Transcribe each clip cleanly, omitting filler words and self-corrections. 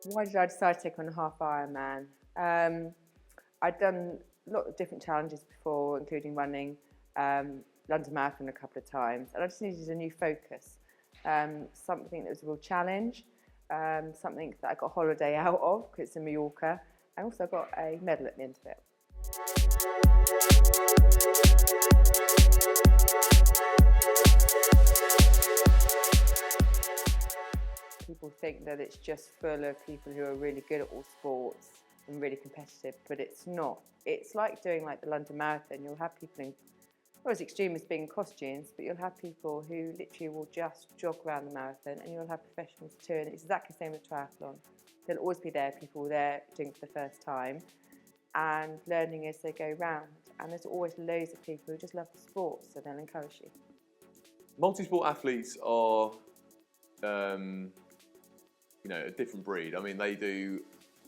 Why did I decide to take on a half Ironman? I'd done a lot of different challenges before, including running London Marathon a couple of times, and I just needed a new focus, something that was a real challenge, something that I got a holiday out of because it's in Mallorca, and also got a medal at the end of it. People think that it's just full of people who are really good at all sports and really competitive, but it's not. It's like doing like the London Marathon. You'll have people in, not as extreme as being in costumes, but you'll have people who literally will just jog around the marathon, and you'll have professionals too, and it's exactly the same with triathlon. There'll always be people there doing it for the first time and learning as they go round, and there's always loads of people who just love the sport, so they'll encourage you. Multi-sport athletes are a different breed. I mean, they do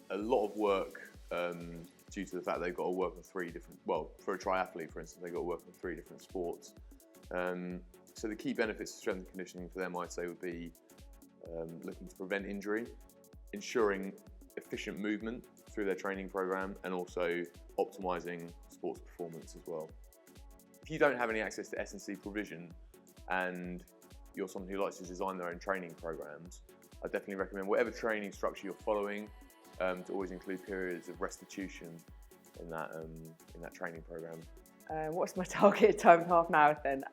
a lot of work due to the fact they've got to work on three different, well, for a triathlete, for instance, they've got to work on three different sports. So the key benefits of strength and conditioning for them, I'd say, would be looking to prevent injury, ensuring efficient movement through their training program, and also optimizing sports performance as well. If you don't have any access to S&C provision and you're someone who likes to design their own training programs, I definitely recommend whatever training structure you're following to always include periods of restitution in that training program. What's my target time for half marathon?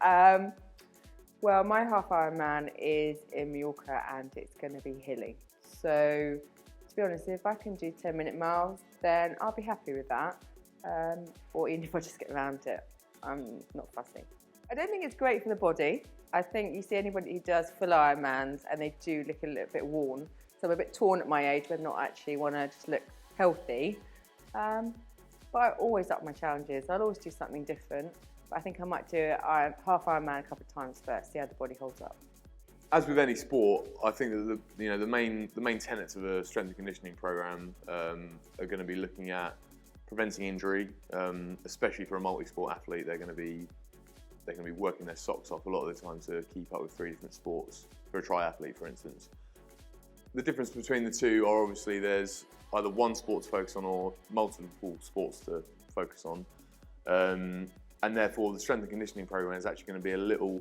Well, my half Ironman is in Mallorca and it's going to be hilly. So, to be honest, if I can do 10-minute miles, then I'll be happy with that. Or even if I just get around it, I'm not fussy. I don't think it's great for the body. I think you see anybody who does full Ironmans and they do look a little bit worn. So I'm a bit torn at my age, but not actually want to just look healthy. But I always up my challenges. I'll always do something different. But I think I might do a half Ironman a couple of times first, see how the body holds up. As with any sport, I think that the main tenets of a strength and conditioning program are going to be looking at preventing injury, especially for a multi-sport athlete. They're going to be working their socks off a lot of the time to keep up with three different sports, for a triathlete, for instance. The difference between the two are obviously there's either one sport to focus on or multiple sports to focus on. And therefore the strength and conditioning program is actually going to be a little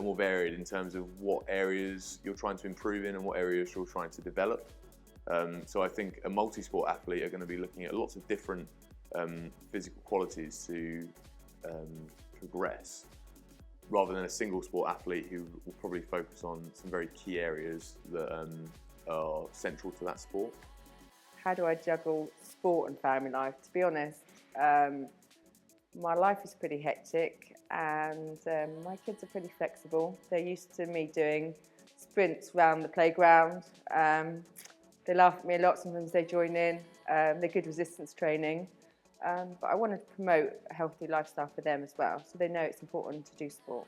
more varied in terms of what areas you're trying to improve in and what areas you're trying to develop. So I think a multi-sport athlete are going to be looking at lots of different physical qualities to progress, rather than a single sport athlete who will probably focus on some very key areas that are central to that sport. How do I juggle sport and family life? To be honest, my life is pretty hectic and my kids are pretty flexible. They're used to me doing sprints around the playground. They laugh at me a lot, sometimes they join in. They're good resistance training. But I want to promote a healthy lifestyle for them as well, so they know it's important to do sport.